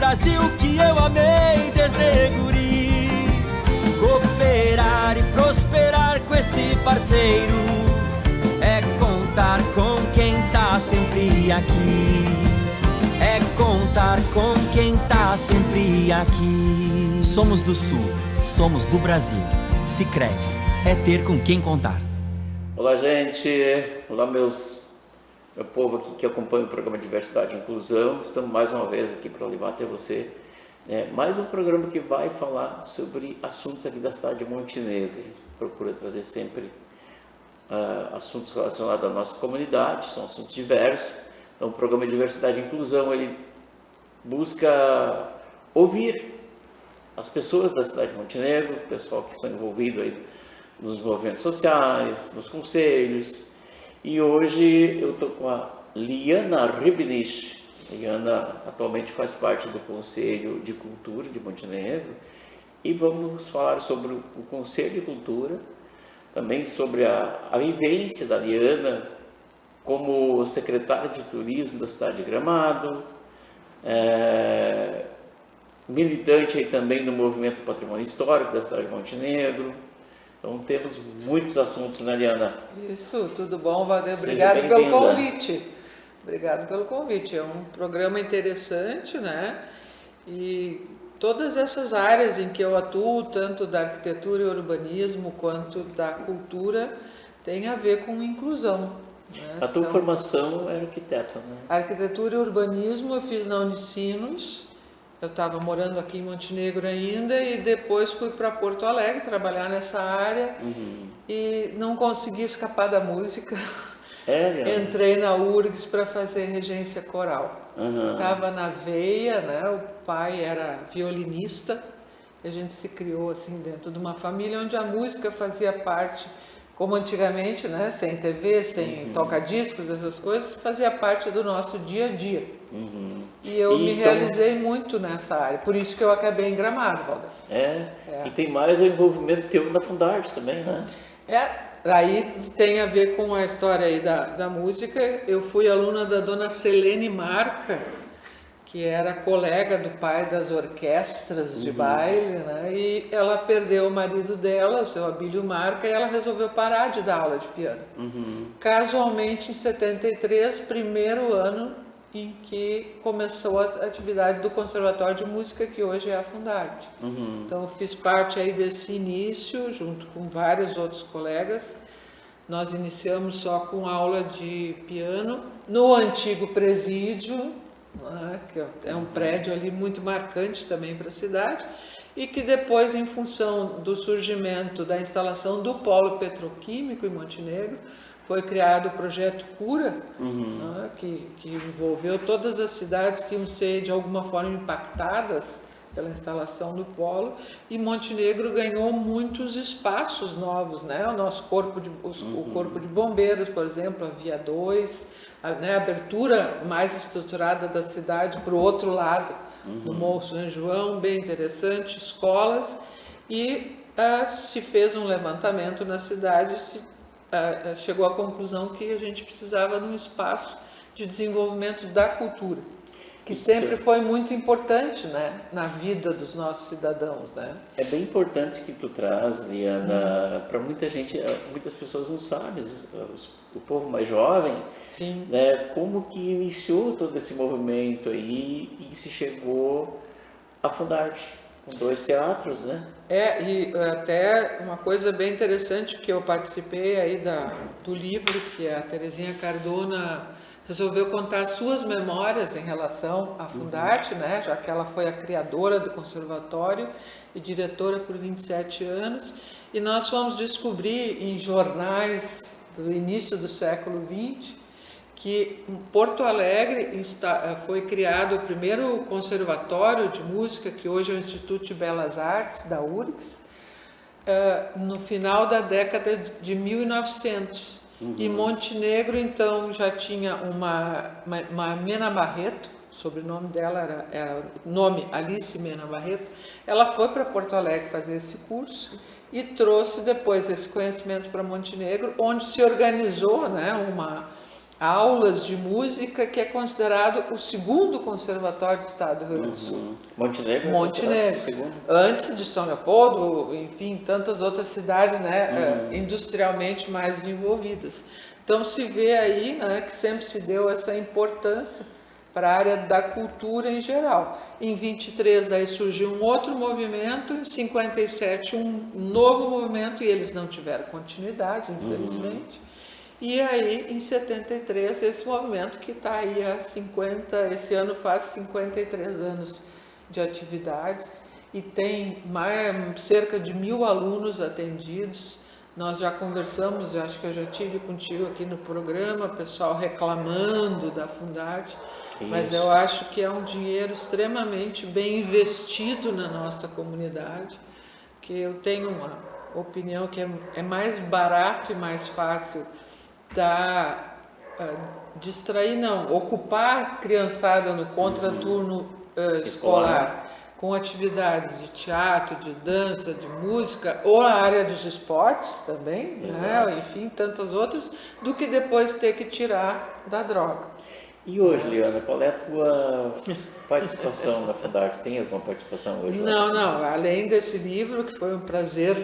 Brasil que eu amei desde guri. Cooperar e prosperar com esse parceiro é contar com quem tá sempre aqui. É contar com quem tá sempre aqui. Somos do Sul, somos do Brasil. Sicredi é ter com quem contar. Olá, gente. Olá, meu povo aqui que acompanha o programa Diversidade e Inclusão. Estamos mais uma vez aqui para levar até você mais um programa que vai falar sobre assuntos aqui da cidade de Montenegro. A gente procura trazer sempre assuntos relacionados à nossa comunidade, são assuntos diversos. Então, o programa Diversidade e Inclusão, ele busca ouvir as pessoas da cidade de Montenegro, o pessoal que estão envolvido aí nos movimentos sociais, nos conselhos. E hoje eu estou com a Liana Ribnich. A Liana atualmente faz parte do Conselho de Cultura de Montenegro e vamos falar sobre o Conselho de Cultura, também sobre a vivência da Liana como secretária de Turismo da cidade de Gramado, militante aí também no Movimento Patrimônio Histórico da cidade de Montenegro. Então temos muitos assuntos, né, Liana? Isso, tudo bom, Valdir? Obrigado pelo convite. Obrigado pelo convite. É um programa interessante, né? E todas essas áreas em que eu atuo, tanto da arquitetura e urbanismo quanto da cultura, tem a ver com inclusão. Né? A tua formação é arquiteta, né? Arquitetura e urbanismo eu fiz na Unicinos. Eu estava morando aqui em Montenegro ainda e depois fui para Porto Alegre trabalhar nessa área e não consegui escapar da música. Entrei na URGS para fazer regência coral. Estava na veia, né? O pai era violinista e a gente se criou assim dentro de uma família onde a música fazia parte, como antigamente, né? Sem TV, sem toca-discos, essas coisas, fazia parte do nosso dia a dia. E eu me realizei muito nessa área, por isso que eu acabei em Gramado, Valdir. E tem mais o envolvimento teu na Fundarte também, né? Aí tem a ver com a história aí da música. Eu fui aluna da dona Selene Marca, que era colega do pai das orquestras de baile, né? E ela perdeu o marido dela, o seu Abílio Marca, e ela resolveu parar de dar aula de piano. Casualmente, em 73, primeiro ano em que começou a atividade do Conservatório de Música, que hoje é a Fundarte. Então, eu fiz parte aí desse início, junto com vários outros colegas. Nós iniciamos só com aula de piano no antigo presídio, né, que é um prédio ali muito marcante também para a cidade, e que depois, em função do surgimento da instalação do polo petroquímico em Montenegro, foi criado o projeto Cura, né, que envolveu todas as cidades que iam ser de alguma forma impactadas pela instalação do polo, e Montenegro ganhou muitos espaços novos, né? O nosso corpo de bombeiros, por exemplo, a Via 2, a abertura mais estruturada da cidade para o outro lado, do Morro São João, bem interessante, escolas, e se fez um levantamento na cidade, chegou à conclusão que a gente precisava de um espaço de desenvolvimento da cultura, que sempre foi muito importante, né, na vida dos nossos cidadãos, né? É bem importante que tu traz, Liana, para muita gente, muitas pessoas não sabem, o povo mais jovem, né, como que iniciou todo esse movimento aí e se chegou a Fundarte, com 2 teatros, né? E até uma coisa bem interessante que eu participei aí do livro que a Terezinha Cardona resolveu contar suas memórias em relação à Fundarte, né, já que ela foi a criadora do conservatório e diretora por 27 anos, e nós fomos descobrir em jornais do início do século XX que em Porto Alegre foi criado o primeiro conservatório de música, que hoje é o Instituto de Belas Artes, da URGS, no final da década de 1900. E Montenegro, então, já tinha uma Mena Barreto, o sobrenome dela era nome Alice Mena Barreto. Ela foi para Porto Alegre fazer esse curso e trouxe depois esse conhecimento para Montenegro, onde se organizou, né, aulas de música, que é considerado o segundo conservatório do estado do Rio Grande do Sul. Montenegro? Montenegro. Antes de São Leopoldo, enfim, tantas outras cidades, né, industrialmente mais desenvolvidas. Então se vê aí, né, que sempre se deu essa importância para a área da cultura em geral. Em 23 daí surgiu um outro movimento, em 57 um novo movimento, e eles não tiveram continuidade, infelizmente. E aí, em 73, esse movimento que está aí há 50, esse ano faz 53 anos de atividade e tem cerca de 1.000 alunos atendidos. Nós já conversamos, eu acho que eu já tive contigo aqui no programa, pessoal reclamando da Fundarte, mas eu acho que é um dinheiro extremamente bem investido na nossa comunidade, que eu tenho uma opinião que é mais barato e mais fácil ocupar a criançada no contraturno escolar com atividades de teatro, de dança, de música, ou a área dos esportes também, né? Enfim, tantas outras, do que depois ter que tirar da droga. E hoje, Liana, qual é a tua participação na Fundarte? Tem alguma participação hoje? Não. Além desse livro, que foi um prazer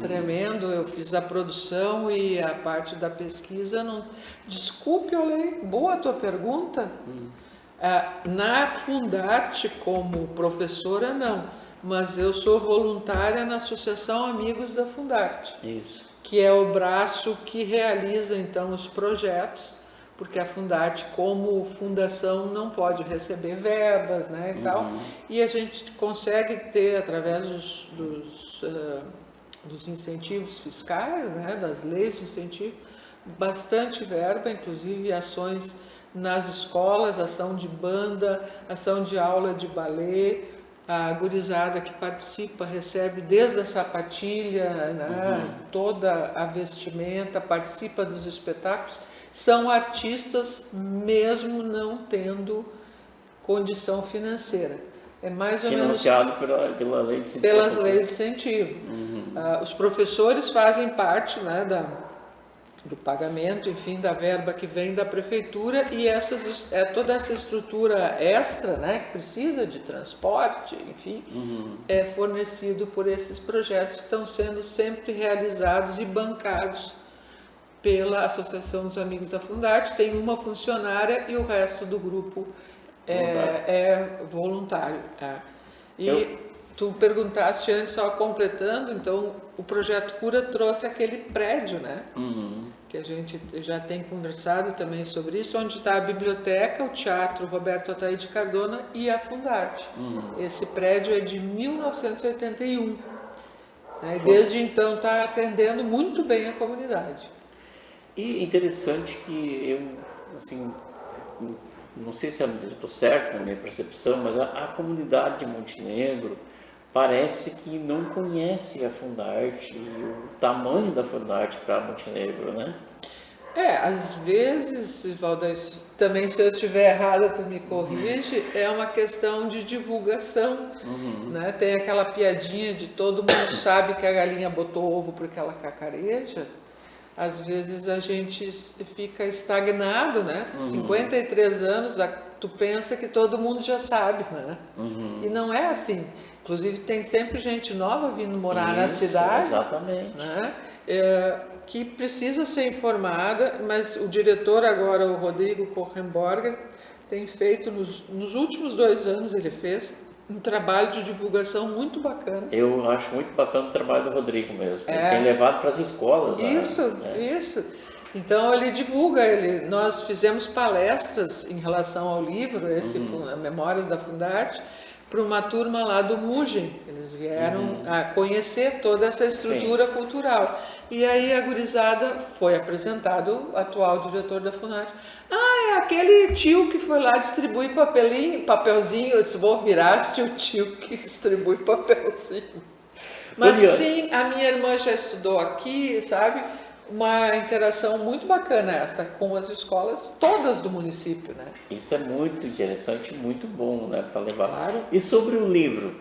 tremendo, eu fiz a produção e a parte da pesquisa. Desculpe, Olê, boa a tua pergunta. Na Fundarte, como professora, não. Mas eu sou voluntária na Associação Amigos da Fundarte. Isso. Que é o braço que realiza, então, os projetos, porque a Fundarte, como fundação, não pode receber verbas, né, e tal, e a gente consegue ter, através dos incentivos fiscais, né, das leis de incentivo, bastante verba, inclusive ações nas escolas, ação de banda, ação de aula de balé. A gurizada que participa recebe desde a sapatilha, né, toda a vestimenta, participa dos espetáculos. São artistas mesmo não tendo condição financeira. É mais ou menos financiado pela lei de incentivo. Pelas leis de incentivo. Os professores fazem parte, né, do pagamento, enfim, da verba que vem da prefeitura, e toda essa estrutura extra, né, que precisa de transporte, enfim, é fornecido por esses projetos que estão sendo sempre realizados e bancados pela Associação dos Amigos da Fundarte. Tem uma funcionária e o resto do grupo é voluntário. E tu perguntaste antes, só completando, então o Projeto Cura trouxe aquele prédio, né? Que a gente já tem conversado também sobre isso, onde está a biblioteca, o Teatro Roberto Ataíde Cardona e a Fundarte. Esse prédio é de 1981. Né? Desde então está atendendo muito bem a comunidade. E interessante que eu, assim, não sei se eu estou certo na minha percepção, mas a comunidade de Montenegro parece que não conhece a Fundarte e o tamanho da Fundarte para Montenegro, né? Às vezes, Valdir, também se eu estiver errada, tu me corrige, é uma questão de divulgação, né? Tem aquela piadinha de todo mundo sabe que a galinha botou ovo porque ela cacareja. Às vezes a gente fica estagnado, né? 53 anos, tu pensa que todo mundo já sabe, né? E não é assim. Inclusive tem sempre gente nova vindo morar na cidade. Exatamente. Né? Que precisa ser informada, mas o diretor agora, o Rodrigo Korenborger, tem feito, nos últimos 2 anos ele fez um trabalho de divulgação muito bacana. Eu acho muito bacana o trabalho do Rodrigo mesmo. Ele tem levado para as escolas. Isso. Então ele divulga, nós fizemos palestras em relação ao livro, Memórias da Fundarte, para uma turma lá do Mugem. Eles vieram a conhecer toda essa estrutura cultural. E aí a gurizada foi apresentado o atual diretor da Fundarte. É aquele tio que foi lá distribuir papelzinho. Eu disse, vou virar o tio que distribui papelzinho. Mas sim, a minha irmã já estudou aqui, sabe? Uma interação muito bacana essa com as escolas todas do município, né? Isso é muito interessante, muito bom, né, para levar. Claro. E sobre o livro?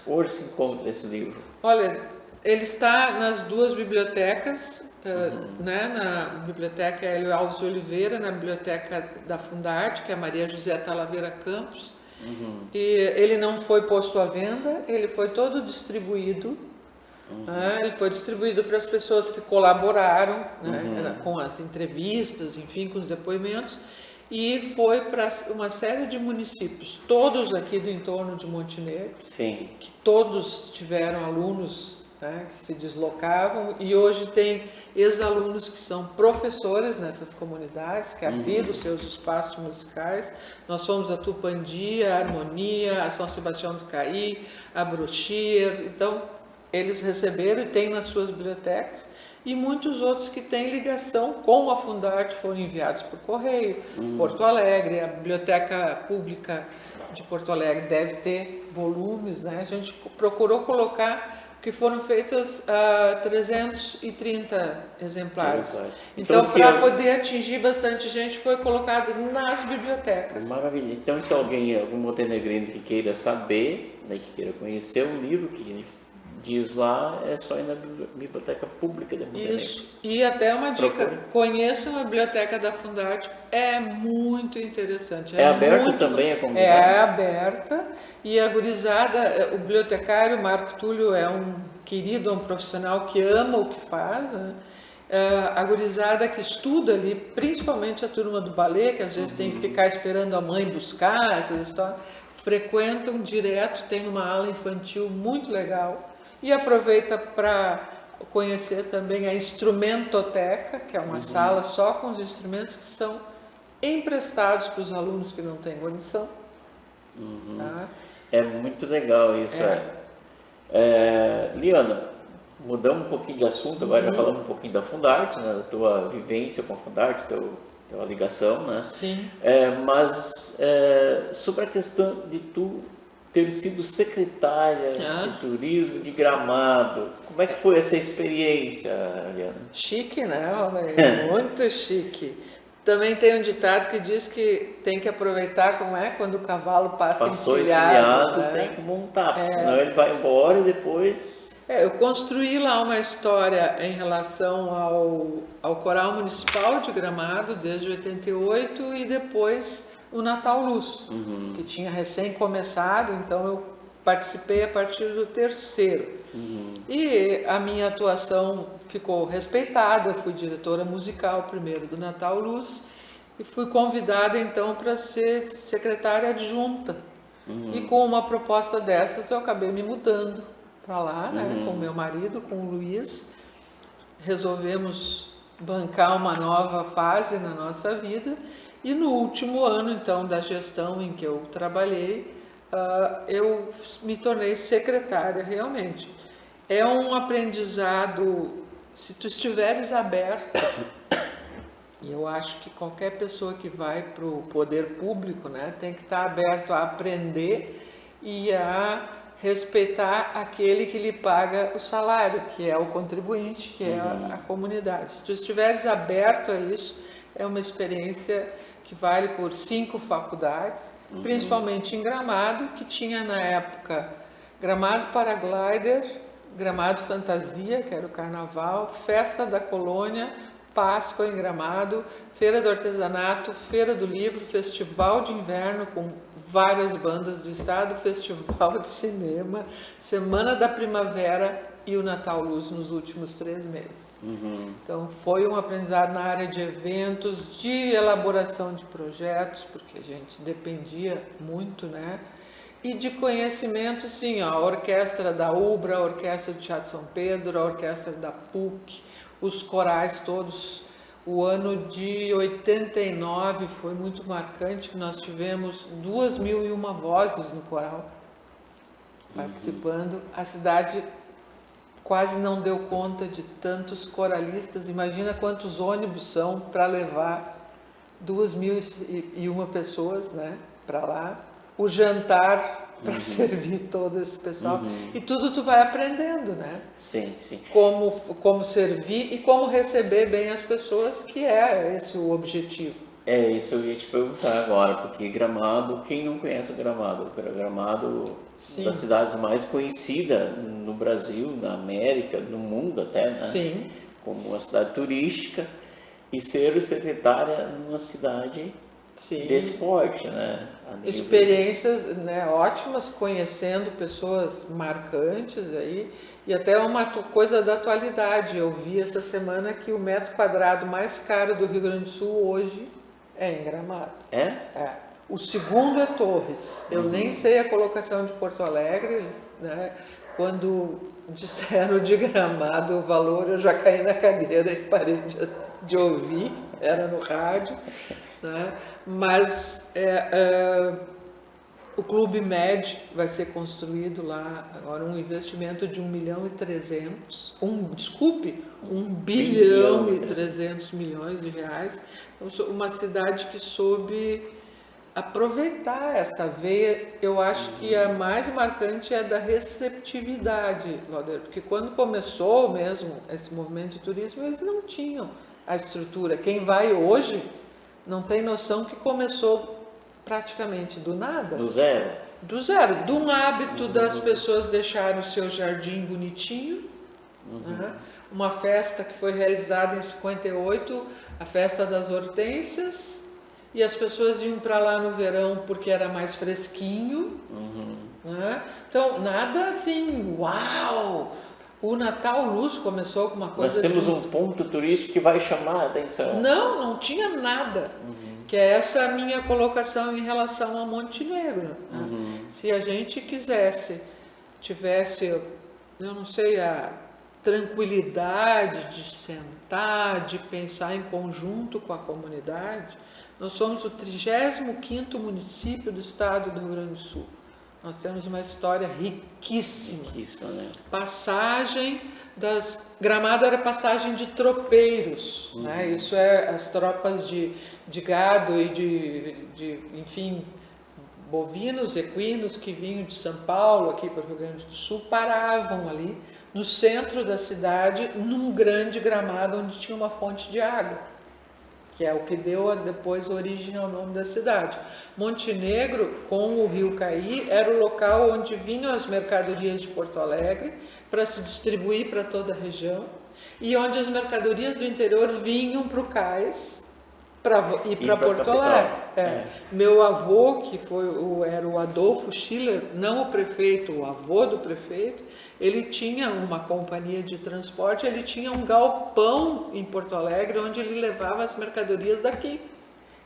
Onde se encontra esse livro? Olha, ele está nas 2 bibliotecas né, na Biblioteca Hélio Alves de Oliveira, na Biblioteca da Fundarte, que é a Maria José Talavera Campos. E ele não foi posto à venda, ele foi todo distribuído. Ele foi distribuído para as pessoas que colaboraram, né, com as entrevistas, enfim, com os depoimentos, e foi para uma série de municípios, todos aqui do entorno de Montenegro, Sim. que todos tiveram alunos, né, que se deslocavam, e hoje tem ex-alunos que são professores nessas comunidades, que abriram seus espaços musicais. Nós somos a Tupandi, a Harmonia, a São Sebastião do Caí, a Brochir. Então, eles receberam e têm nas suas bibliotecas, e muitos outros que têm ligação com a Fundarte foram enviados por correio. Porto Alegre, a Biblioteca Pública de Porto Alegre deve ter volumes, né? A gente procurou colocar que foram feitos 330 exemplares. Então, para poder atingir bastante gente, foi colocado nas bibliotecas. Maravilha. Então, se algum montenegrino que queira saber, né, que queira conhecer o livro que diz lá, é só ir na Biblioteca Pública de Montenegro. Isso. E até uma dica, conheçam a Biblioteca da Fundarte, é muito interessante. É aberta também a comunidade? É aberta, e a gurizada, o bibliotecário Marco Túlio é um querido, é um profissional que ama o que faz, né? A gurizada que estuda ali, principalmente a turma do balé, que às vezes tem que ficar esperando a mãe buscar, essas histórias, frequentam direto, tem uma aula infantil muito legal, e aproveita para conhecer também a instrumentoteca, que é uma sala só com os instrumentos que são emprestados para os alunos que não têm condição. Tá? É muito legal isso. Liana, mudamos um pouquinho de assunto, agora já falamos um pouquinho da Fundarte, né, da tua vivência com a Fundarte, tua ligação, né? Sim. Mas sobre a questão de tu ter sido secretária de turismo de Gramado, como é que foi essa experiência, Liana? Chique, né? Muito chique. Também tem um ditado que diz que tem que aproveitar quando o cavalo passou encilhado, né? Tem que montar, senão ele vai embora e depois... Eu construí lá uma história em relação ao Coral Municipal de Gramado desde 88 e depois o Natal Luz, que tinha recém começado, então eu participei a partir do 3º. E a minha atuação ficou respeitada, eu fui diretora musical primeiro do Natal Luz e fui convidada então para ser secretária adjunta. E com uma proposta dessas eu acabei me mudando para lá, né, com meu marido, com o Luiz. Resolvemos bancar uma nova fase na nossa vida. E no último ano, então, da gestão em que eu trabalhei, eu me tornei secretária, realmente. É um aprendizado, se tu estiveres aberto, e eu acho que qualquer pessoa que vai para o poder público, né, tem que estar aberto a aprender e a respeitar aquele que lhe paga o salário, que é o contribuinte, que é a comunidade. Se tu estiveres aberto a isso, é uma experiência que vale por 5 faculdades, principalmente em Gramado, que tinha na época Gramado Paraglider, Gramado Fantasia, que era o carnaval, Festa da Colônia, Páscoa em Gramado, Feira do Artesanato, Feira do Livro, Festival de Inverno com várias bandas do estado, Festival de Cinema, Semana da Primavera e o Natal Luz nos últimos 3 meses. Então foi um aprendizado na área de eventos, de elaboração de projetos, porque a gente dependia muito, né? E de conhecimento, sim, a orquestra da UBRA, a orquestra do Teatro São Pedro, a orquestra da PUC, os corais todos. O ano de 89 foi muito marcante, nós tivemos 2.001 vozes no coral participando. A cidade quase não deu conta de tantos coralistas. Imagina quantos ônibus são para levar 2.001 pessoas, né, para lá. O jantar para servir todo esse pessoal. E tudo tu vai aprendendo, né? Sim, sim. Como servir e como receber bem as pessoas, que é esse o objetivo. É isso eu ia te perguntar agora, porque Gramado, quem não conhece Gramado? Gramado, Sim. das cidades mais conhecidas no Brasil, na América, no mundo até, né? Sim. como uma cidade turística e ser secretária numa cidade Sim. de esporte, né? Experiências, né, ótimas, conhecendo pessoas marcantes aí, e até uma coisa da atualidade. Eu vi essa semana que o metro quadrado mais caro do Rio Grande do Sul hoje é em Gramado. É? O segundo é Torres. Eu nem sei a colocação de Porto Alegre, né? Quando disseram de Gramado o valor, eu já caí na cadeira e parei de ouvir, era no rádio, né? Mas o Clube Med vai ser construído lá agora, um investimento de 1.300.000.000, 1.300.000.000 de reais. Uma cidade que soube aproveitar essa veia. Eu acho que a mais marcante é da receptividade, Lauder, porque quando começou mesmo esse movimento de turismo, eles não tinham a estrutura. Quem vai hoje não tem noção que começou praticamente do nada. Do zero? Do zero. De um hábito das pessoas deixarem o seu jardim bonitinho. Né? Uma festa que foi realizada em 58, a Festa das Hortênsias, e as pessoas iam para lá no verão porque era mais fresquinho. Né? Então, nada assim, uau! O Natal Luz começou com uma coisa... Nós temos um ponto turístico que vai chamar a atenção. Não tinha nada. Que é essa minha colocação em relação ao Montenegro. Né? Se a gente tivesse, eu não sei, a tranquilidade de sentar, de pensar em conjunto com a comunidade. Nós somos o 35º município do estado do Rio Grande do Sul. Nós temos uma história riquíssima. Né? Passagem Gramado era passagem de tropeiros, né? Isso é as tropas de gado e enfim, bovinos, equinos que vinham de São Paulo aqui para o Rio Grande do Sul, paravam ali no centro da cidade, num grande gramado onde tinha uma fonte de água, que é o que deu depois origem ao nome da cidade. Montenegro, com o rio Caí, era o local onde vinham as mercadorias de Porto Alegre para se distribuir para toda a região, e onde as mercadorias do interior vinham para o Cais para ir para Porto Alegre. Meu avô, que era o Adolfo Schiller, não o prefeito, o avô do prefeito, ele tinha uma companhia de transporte, ele tinha um galpão em Porto Alegre onde ele levava as mercadorias daqui.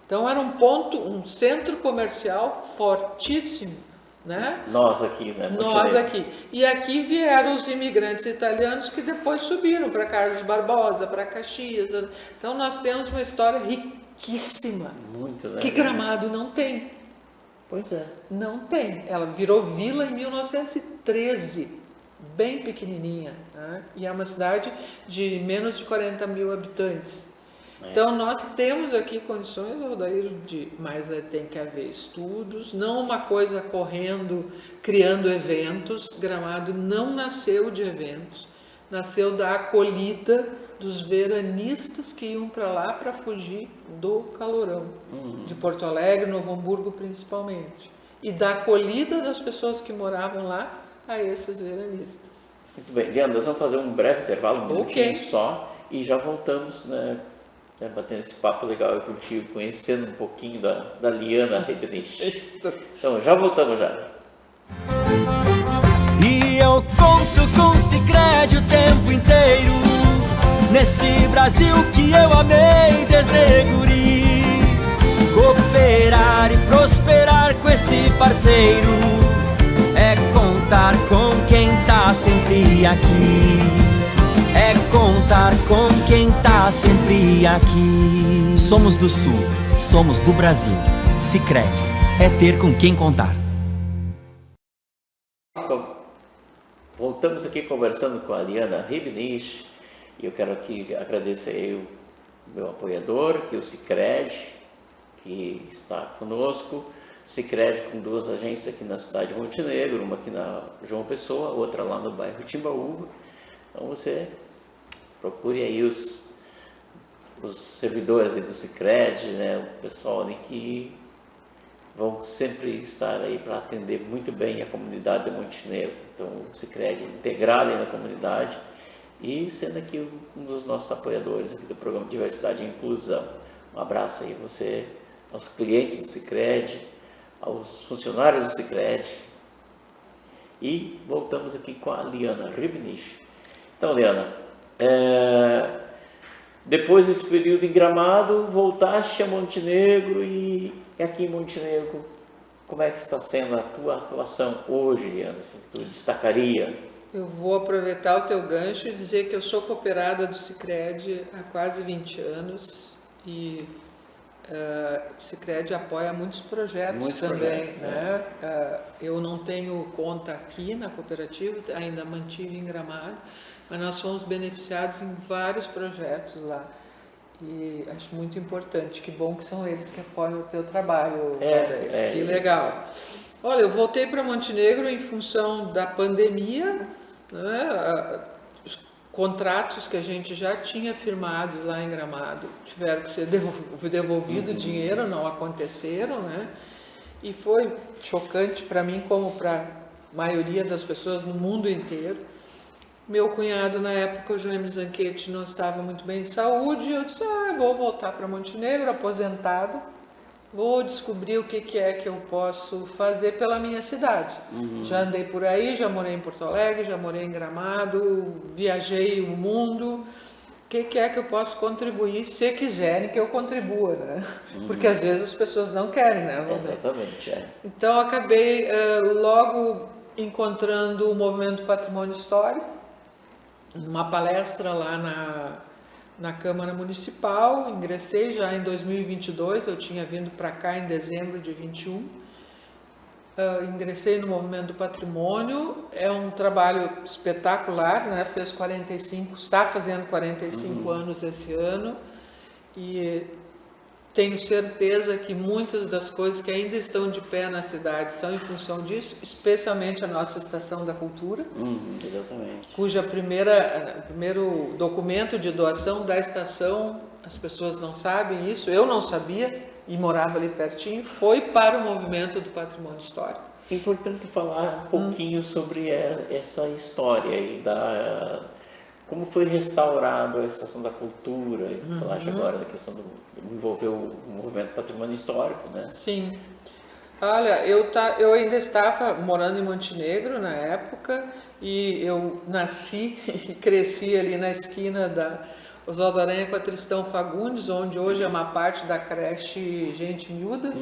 Então era um centro comercial fortíssimo, né? Nós aqui, né? Nós aqui. E aqui vieram os imigrantes italianos que depois subiram para Carlos Barbosa, para Caxias. Então nós temos uma história riquíssima. Muito, né? Que Gramado não tem. Pois é. Não tem. Ela virou vila em 1913, bem pequenininha, né? E é uma cidade de menos de 40.000 habitantes. Então nós temos aqui condições, Aldair, mas tem que haver estudos, não uma coisa correndo, criando eventos. Gramado não nasceu de eventos, nasceu da acolhida dos veranistas que iam para lá para fugir do calorão, de Porto Alegre, Novo Hamburgo principalmente, e da acolhida das pessoas que moravam lá a esses veranistas. Muito bem, Liana, nós vamos fazer um breve intervalo, um minutinho só, e já voltamos, né, batendo esse papo legal contigo, conhecendo um pouquinho da Liana Ribnich. Então, já voltamos já. E eu conto com o Sicredi o tempo inteiro, nesse Brasil que eu amei desde guri. Cooperar e prosperar com esse parceiro é contar com quem tá sempre aqui. É contar com quem tá sempre aqui. Somos do Sul, somos do Brasil. Sicredi é ter com quem contar. Voltamos aqui conversando com a Liana Ribnich, e eu quero aqui agradecer o meu apoiador, que é o Sicredi, que está conosco. Sicredi com 2 agências aqui na cidade de Montenegro, uma aqui na João Pessoa, outra lá no bairro Timbaúba. Então você procure aí os servidores aí do Sicredi, né, o pessoal ali que vão sempre estar aí para atender muito bem a comunidade de Montenegro. Então o Sicredi integrado aí na comunidade e sendo aqui um dos nossos apoiadores aqui do programa Diversidade e Inclusão. Um abraço aí a você, aos clientes do Sicredi, aos funcionários do Sicredi. E voltamos aqui com a Liana Ribnich. Então, Liana, depois desse período em Gramado, voltaste a Montenegro, e aqui em Montenegro, como é que está sendo a tua atuação hoje, Liana? Assim, tu destacaria? Eu vou aproveitar o teu gancho e dizer que eu sou cooperada do Sicredi há quase 20 anos e o Sicredi apoia muitos projetos também. Né? Eu não tenho conta aqui na cooperativa, ainda mantive em Gramado, mas nós fomos beneficiados em vários projetos lá. E acho muito importante, que bom que são eles que apoiam o teu trabalho. Que legal. Olha, eu voltei para Montenegro em função da pandemia, né? Os contratos que a gente já tinha firmados lá em Gramado tiveram que ser devolvido, o dinheiro não aconteceram, né? E foi chocante para mim, como para a maioria das pessoas no mundo inteiro. Meu cunhado, na época, o Jaime Zanchetti, não estava muito bem de saúde, e eu disse, eu vou voltar para Montenegro, aposentado, vou descobrir o que é que eu posso fazer pela minha cidade. Já andei por aí, já morei em Porto Alegre, já morei em Gramado, viajei o mundo. O que é que eu posso contribuir, se quiserem que eu contribua, né? Porque às vezes as pessoas não querem, né? Exatamente, Então, acabei logo encontrando o Movimento Patrimônio Histórico, numa palestra lá na Câmara Municipal. Ingressei já em 2022, eu tinha vindo para cá em dezembro de 21. Ingressei no Movimento do Patrimônio, é um trabalho espetacular, né? Está fazendo 45 anos esse ano, e tenho certeza que muitas das coisas que ainda estão de pé na cidade são em função disso, especialmente a nossa Estação da Cultura, exatamente. Cuja primeiro documento de doação da estação, as pessoas não sabem isso, eu não sabia, e morava ali pertinho, foi para o Movimento do Patrimônio Histórico. É importante falar um pouquinho sobre essa história aí como foi restaurado a Estação da Cultura, e falaste agora da questão do envolver o Movimento Patrimônio Histórico, né? Sim. Olha, eu ainda estava morando em Montenegro na época, e eu nasci e cresci ali na esquina da Oswaldo Aranha com a Tristão Fagundes, onde hoje é uma parte da creche Gente Miúda.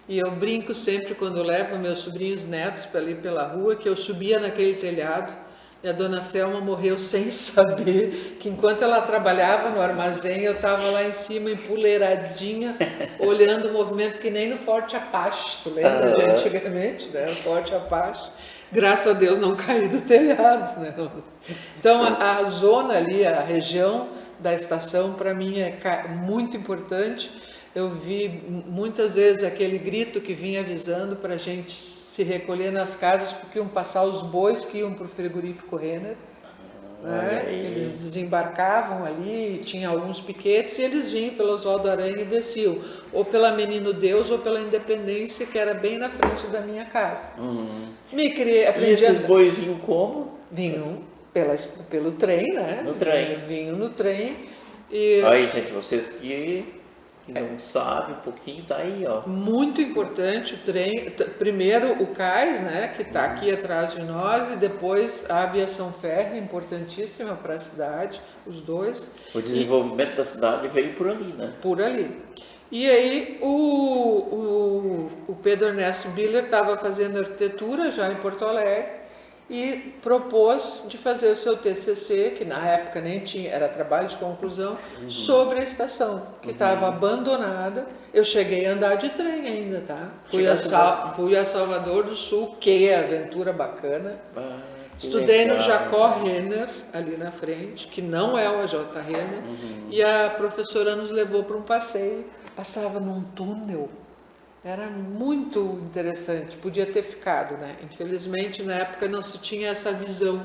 E eu brinco sempre quando eu levo meus sobrinhos netos ali pela rua, que eu subia naquele telhado e a dona Selma morreu sem saber que enquanto ela trabalhava no armazém, eu estava lá em cima empoleiradinha, olhando o movimento, que nem no Forte Apache, tu lembra de antigamente, né? O Forte Apache. Graças a Deus não caí do telhado, né? Então a zona ali, a região da estação, para mim é muito importante. Eu vi muitas vezes aquele grito que vinha avisando para a gente se recolher nas casas, porque iam passar os bois que iam para o frigorífico Renner. Né? Eles desembarcavam ali, tinha alguns piquetes, e eles vinham pelo Oswaldo Aranha e desciam, ou pela Menino Deus ou pela Independência, que era bem na frente da minha casa. E esses bois vinham como? Vinham pelo trem, né? No trem. Vinham no trem. Aí, gente, vocês que não sabem um pouquinho, tá aí, ó. Muito importante o trem, primeiro o cais, né, que está aqui atrás de nós, e depois a aviação férrea, importantíssima para a cidade, os dois. O desenvolvimento da cidade veio por ali, né? Por ali. E aí o Pedro Ernesto Biller estava fazendo arquitetura já em Porto Alegre, e propôs de fazer o seu TCC, que na época nem tinha, era trabalho de conclusão, sobre a estação, que estava abandonada. Eu cheguei a andar de trem ainda, tá? Fui a Salvador do Sul, que é aventura bacana. Estudei no Jacó Renner, ali na frente, que não é o AJ Renner, e a professora nos levou para um passeio, passava num túnel. Era muito interessante, podia ter ficado, né? Infelizmente, na época não se tinha essa visão.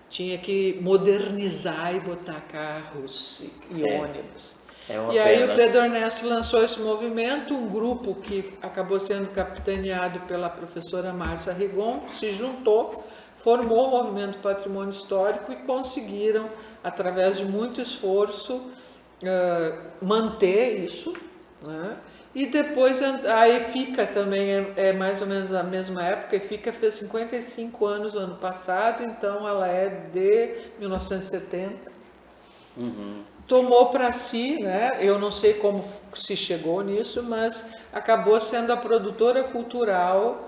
Tinha que modernizar e botar carros e ônibus. E aí o Pedro Ernesto lançou esse movimento, um grupo que acabou sendo capitaneado pela professora Márcia Rigon, se juntou, formou o movimento Patrimônio Histórico e conseguiram, através de muito esforço, manter isso, né? E depois a EFICA também é mais ou menos a mesma época. A EFICA fez 55 anos no ano passado, então ela é de 1970. Tomou para si, né? Eu não sei como se chegou nisso, mas acabou sendo a produtora cultural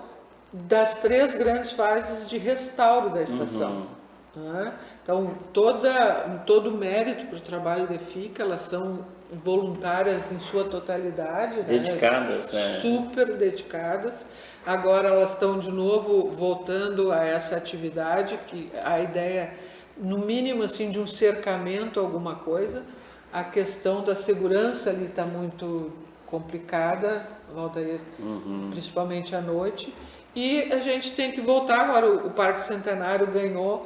das 3 grandes fases de restauro da estação. Né? Então, todo o mérito para o trabalho da EFICA, elas são voluntárias em sua totalidade, dedicadas, né? Super dedicadas. Agora elas estão de novo voltando a essa atividade, que a ideia, no mínimo assim, de um cercamento, alguma coisa. A questão da segurança ali está muito complicada, Valdair, principalmente à noite. E a gente tem que voltar agora. O Parque Centenário ganhou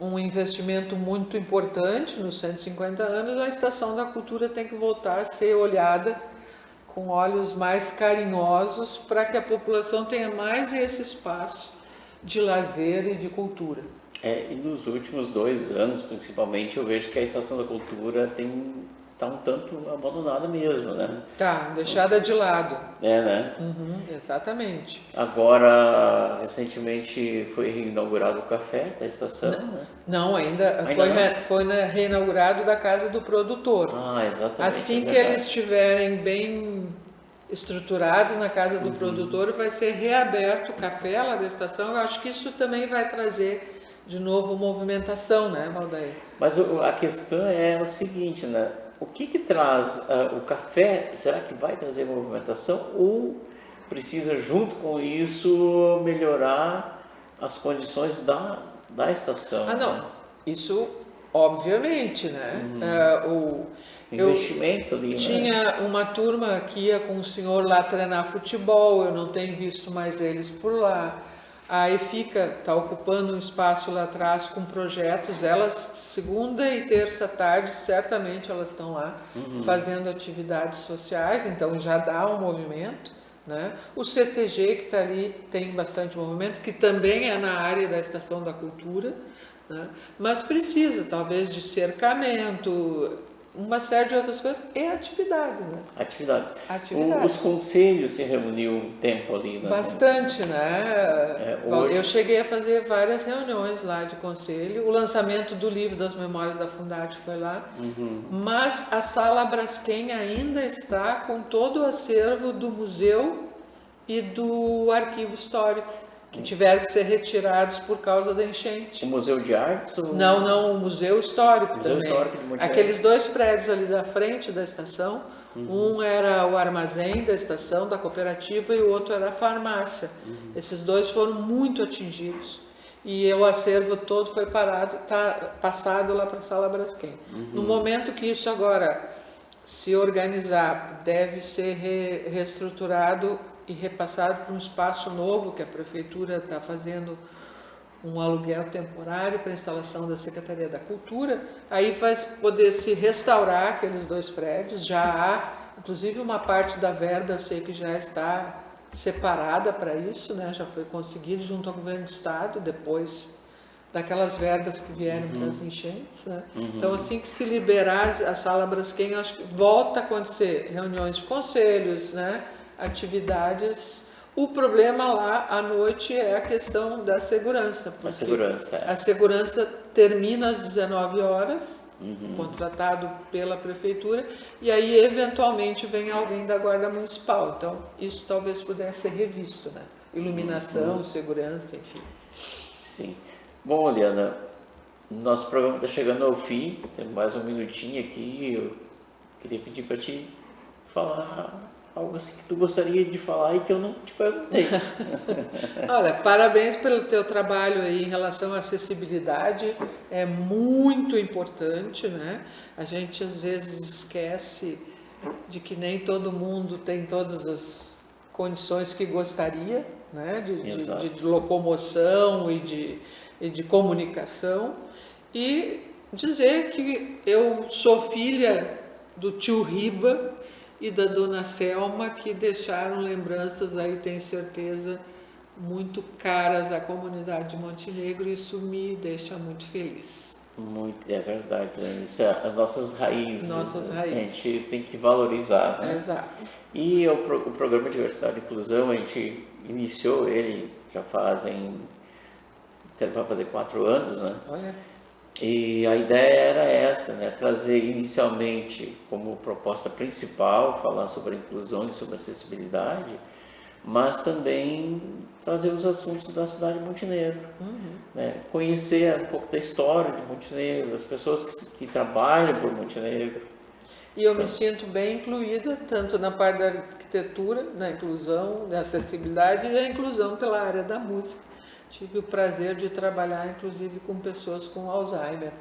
um investimento muito importante nos 150 anos, a Estação da Cultura tem que voltar a ser olhada com olhos mais carinhosos para que a população tenha mais esse espaço de lazer e de cultura. E nos últimos 2 anos, principalmente, eu vejo que a Estação da Cultura está um tanto abandonada mesmo, né? Tá, deixada de lado. Né? Exatamente. Agora, recentemente foi reinaugurado o café da estação, né? Não, ainda foi reinaugurado da Casa do Produtor. Exatamente. Assim que eles estiverem bem estruturados na Casa do Produtor, vai ser reaberto o café lá da estação. Eu acho que isso também vai trazer de novo movimentação, né, Valdair? Mas a questão é o seguinte, né? O que traz o café? Será que vai trazer movimentação ou precisa, junto com isso, melhorar as condições da estação? Não. Né? Isso, obviamente, né? Investimento ali, tinha uma turma que ia com o senhor lá treinar futebol, eu não tenho visto mais eles por lá. A EFICA está ocupando um espaço lá atrás com projetos. Elas, segunda e terça tarde, certamente elas estão lá fazendo atividades sociais, então já dá um movimento, né? O CTG que está ali tem bastante movimento, que também é na área da Estação da Cultura, né? Mas precisa talvez de cercamento, uma série de outras coisas e atividades, né? Atividades. Os conselhos se reuniam um tempo ali, né? Bastante, né? Hoje... Eu cheguei a fazer várias reuniões lá de conselho. O lançamento do livro das Memórias da Fundarte foi lá. Mas a Sala Braskem ainda está com todo o acervo do museu e do arquivo histórico, que tiveram que ser retirados por causa da enchente. O Museu de Artes? Ou... Não, o Museu Histórico Museu também. Histórico de Monte Aqueles 2 prédios ali da frente da estação, um era o armazém da estação, da cooperativa, e o outro era a farmácia. Esses 2 foram muito atingidos. E o acervo todo foi passado lá para a Sala Braskem. No momento que isso agora se organizar, deve ser reestruturado e repassado para um espaço novo que a Prefeitura está fazendo um aluguel temporário para a instalação da Secretaria da Cultura. Aí vai poder se restaurar aqueles 2 prédios. Já há, inclusive, uma parte da verba, eu sei que já está separada para isso, né? Já foi conseguido junto ao Governo do Estado, depois daquelas verbas que vieram para as enchentes, né? Então, assim que se liberar a Sala Braskem, acho que volta a acontecer reuniões de conselhos, né? Atividades. O problema lá à noite é a questão da segurança. A segurança termina às 19 horas, contratado pela Prefeitura, e aí eventualmente vem alguém da Guarda Municipal. Então, isso talvez pudesse ser revisto, né? Iluminação, segurança, enfim. Sim. Bom, Eliana, nosso programa está chegando ao fim, tem mais um minutinho aqui. Eu queria pedir para ti falar algo assim que tu gostaria de falar e que eu não te perguntei. Olha, parabéns pelo teu trabalho aí em relação à acessibilidade, é muito importante, né? A gente às vezes esquece de que nem todo mundo tem todas as condições que gostaria, né? De locomoção e de comunicação, e dizer que eu sou filha do tio Riba e da dona Selma, que deixaram lembranças aí, tenho certeza, muito caras à comunidade de Montenegro, e isso me deixa muito feliz. Muito, é verdade, né? Isso é as nossas raízes. Nossas né? raízes. A gente tem que valorizar, né? Exato. E o programa Diversidade e Inclusão, a gente iniciou ele já vai fazer 4 anos, né? Olha. E a ideia era essa, né? Trazer inicialmente como proposta principal, falar sobre a inclusão e sobre a acessibilidade, mas também trazer os assuntos da cidade de Montenegro, né? Conhecer um pouco da história de Montenegro, as pessoas que trabalham por Montenegro. E eu me sinto bem incluída, tanto na parte da arquitetura, na inclusão, na acessibilidade e a inclusão pela área da música. Tive o prazer de trabalhar, inclusive, com pessoas com Alzheimer.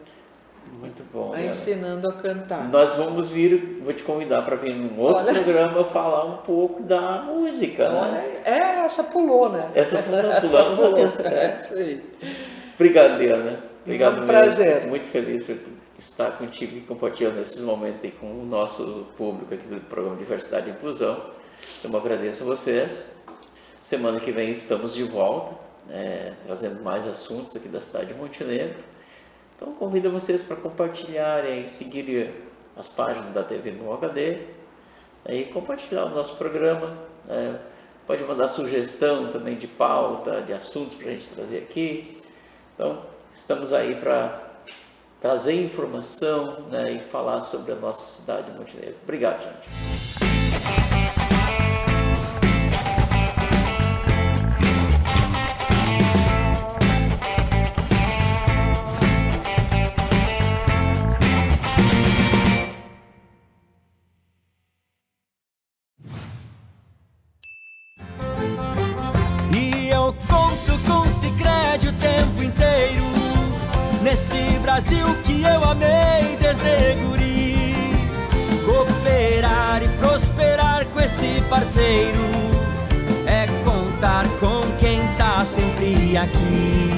Muito bom. Ensinando a cantar. Nós vamos vou te convidar para vir num outro programa falar um pouco da música, né? Essa pulou, né? Essa pulamos a outra. É isso aí. Obrigado, Diana. Obrigado mesmo. Prazer. Muito feliz por estar contigo e compartilhando esses momentos aí com o nosso público aqui do programa Diversidade e Inclusão. Eu agradeço a vocês. Semana que vem estamos de volta, trazendo mais assuntos aqui da cidade de Montenegro. Então convido vocês para compartilharem e seguir as páginas da TV no HD e compartilhar o nosso programa. Pode mandar sugestão também de pauta, de assuntos para a gente trazer aqui. Então estamos aí para trazer informação, e falar sobre a nossa cidade de Montenegro. Obrigado, gente. E eu conto com Sicredi o tempo inteiro, nesse Brasil que eu amei desde guri. Cooperar e prosperar com esse parceiro é contar com quem tá sempre aqui.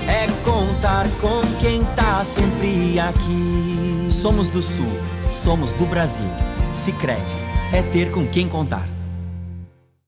É contar com quem tá sempre aqui. Somos do Sul, somos do Brasil. Sicredi é ter com quem contar.